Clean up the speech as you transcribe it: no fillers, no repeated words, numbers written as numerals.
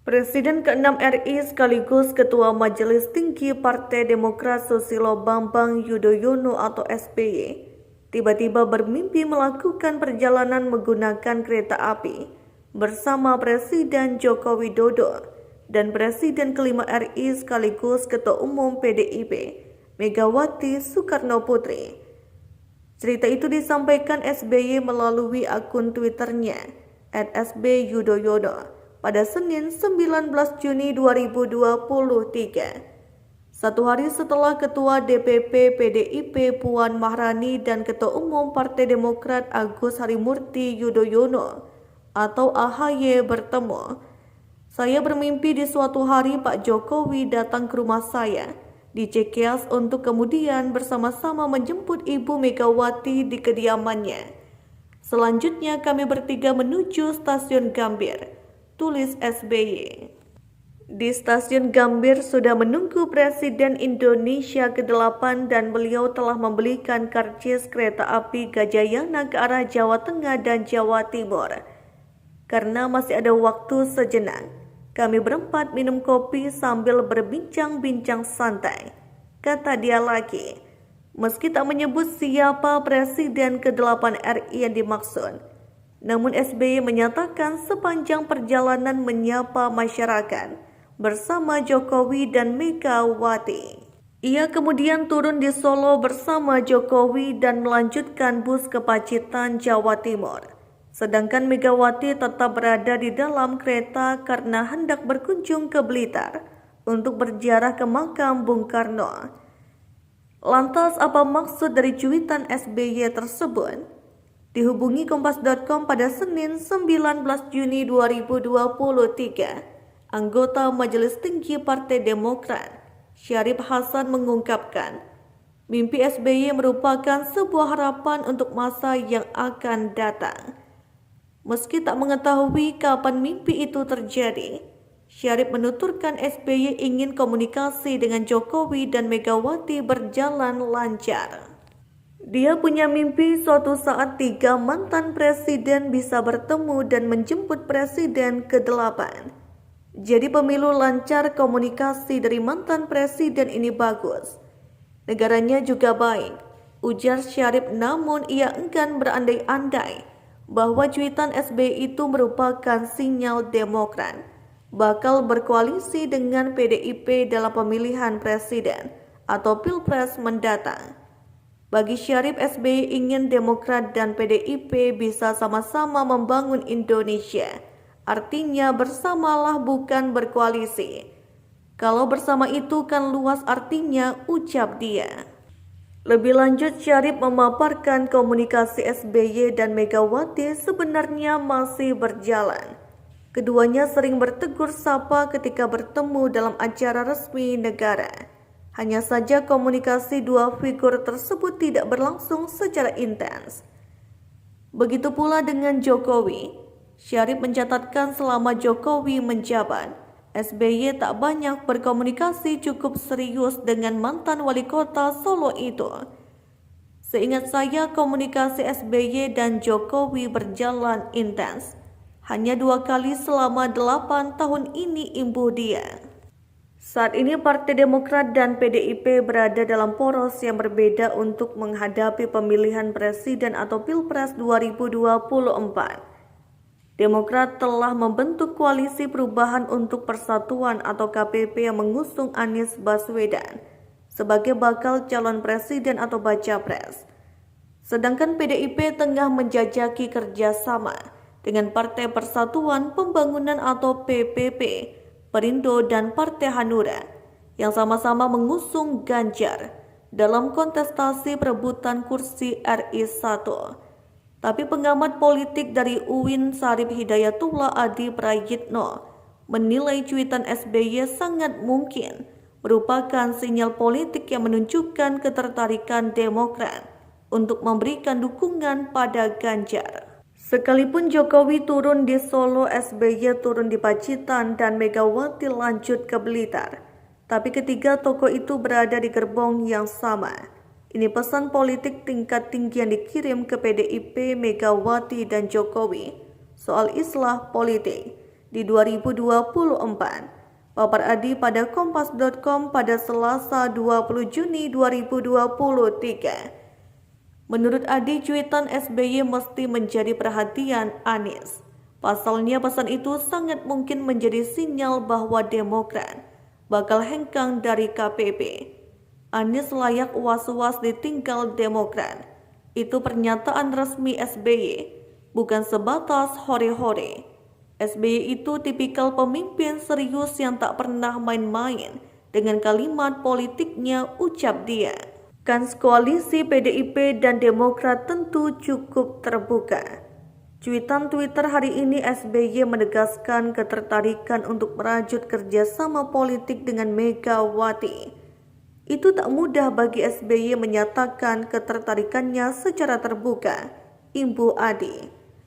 Presiden ke-6 RI sekaligus Ketua Majelis Tinggi Partai Demokrat Susilo Bambang Yudhoyono atau SBY tiba-tiba bermimpi melakukan perjalanan menggunakan kereta api bersama Presiden Joko Widodo dan Presiden kelima RI sekaligus Ketua Umum PDIP Megawati Soekarnoputri. Cerita itu disampaikan SBY melalui akun Twitternya @sbyudhoyono pada Senin 19 Juni 2023. Satu hari setelah Ketua DPP PDIP Puan Maharani dan Ketua Umum Partai Demokrat Agus Harimurti Yudhoyono atau AHY bertemu. Saya bermimpi di suatu hari Pak Jokowi datang ke rumah saya di Cikeas untuk kemudian bersama-sama menjemput Ibu Megawati di kediamannya. Selanjutnya kami bertiga menuju stasiun Gambir, tulis SBY. Di stasiun Gambir sudah menunggu Presiden Indonesia ke-8 dan beliau telah membelikan karcis kereta api Gajayana ke arah Jawa Tengah dan Jawa Timur. Karena masih ada waktu sejenak, kami berempat minum kopi sambil berbincang-bincang santai, kata dia lagi. Meski tak menyebut siapa Presiden ke-8 RI yang dimaksud, namun SBY menyatakan sepanjang perjalanan menyapa masyarakat bersama Jokowi dan Megawati. Ia kemudian turun di Solo bersama Jokowi dan melanjutkan bus ke Pacitan, Jawa Timur. Sedangkan Megawati tetap berada di dalam kereta karena hendak berkunjung ke Blitar untuk berziarah ke makam Bung Karno. Lantas apa maksud dari cuitan SBY tersebut? Dihubungi Kompas.com pada Senin 19 Juni 2023, anggota Majelis Tinggi Partai Demokrat, Syarif Hasan mengungkapkan, mimpi SBY merupakan sebuah harapan untuk masa yang akan datang. Meski tak mengetahui kapan mimpi itu terjadi, Syarif menuturkan SBY ingin komunikasi dengan Jokowi dan Megawati berjalan lancar. Dia punya mimpi suatu saat 3 mantan presiden bisa bertemu dan menjemput presiden ke-8. Jadi pemilu lancar, komunikasi dari mantan presiden ini bagus. Negaranya juga baik, ujar Syarif, namun ia enggan berandai-andai bahwa cuitan SBY itu merupakan sinyal Demokrat bakal berkoalisi dengan PDIP dalam pemilihan presiden atau Pilpres mendatang. Bagi Syarif, SBY ingin Demokrat dan PDIP bisa sama-sama membangun Indonesia. Artinya bersamalah bukan berkoalisi. Kalau bersama itu kan luas artinya, ucap dia. Lebih lanjut, Syarif memaparkan komunikasi SBY dan Megawati sebenarnya masih berjalan. Keduanya sering bertegur sapa ketika bertemu dalam acara resmi negara. Hanya saja komunikasi dua figur tersebut tidak berlangsung secara intens. Begitu pula dengan Jokowi. Syarif mencatatkan selama Jokowi menjabat, SBY tak banyak berkomunikasi cukup serius dengan mantan wali kota Solo itu. Seingat saya komunikasi SBY dan Jokowi berjalan intens. Hanya 2 kali selama 8 tahun ini, imbuh dia. Saat ini Partai Demokrat dan PDIP berada dalam poros yang berbeda untuk menghadapi pemilihan presiden atau Pilpres 2024. Demokrat telah membentuk Koalisi Perubahan untuk Persatuan atau KPP yang mengusung Anies Baswedan sebagai bakal calon presiden atau baca pres. Sedangkan PDIP tengah menjajaki kerjasama dengan Partai Persatuan Pembangunan atau PPP, Perindo dan Partai Hanura yang sama-sama mengusung Ganjar dalam kontestasi perebutan kursi RI 1. Tapi pengamat politik dari UIN Syarif Hidayatullah Adi Prayitno menilai cuitan SBY sangat mungkin merupakan sinyal politik yang menunjukkan ketertarikan Demokrat untuk memberikan dukungan pada Ganjar. Sekalipun Jokowi turun di Solo, SBY turun di Pacitan, dan Megawati lanjut ke Blitar. Tapi ketiga tokoh itu berada di gerbong yang sama. Ini pesan politik tingkat tinggi yang dikirim ke PDIP, Megawati, dan Jokowi soal islah politik di 2024. Paper Adi pada kompas.com pada Selasa 20 Juni 2023. Menurut Adi, cuitan SBY mesti menjadi perhatian Anies. Pasalnya pesan itu sangat mungkin menjadi sinyal bahwa Demokrat bakal hengkang dari KPP. Anies layak was-was ditinggal Demokrat. Itu pernyataan resmi SBY, bukan sebatas hore-hore. SBY itu tipikal pemimpin serius yang tak pernah main-main dengan kalimat politiknya, ucap dia. Kans koalisi PDIP dan Demokrat tentu cukup terbuka. Cuitan Twitter hari ini SBY menegaskan ketertarikan untuk merajut kerjasama politik dengan Megawati. Itu tak mudah bagi SBY menyatakan ketertarikannya secara terbuka, imbu Adi.